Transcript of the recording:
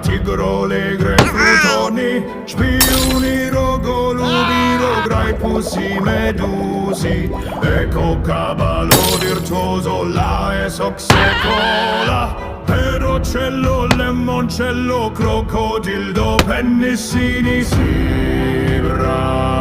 tigro, legre, frutoni, spioni, rogolubi, rograi, pussi, medusi. Ecco cavallo virtuoso, la esoxecola. Perocello, lemoncello, crocodildo, pennissini, sì, bravo.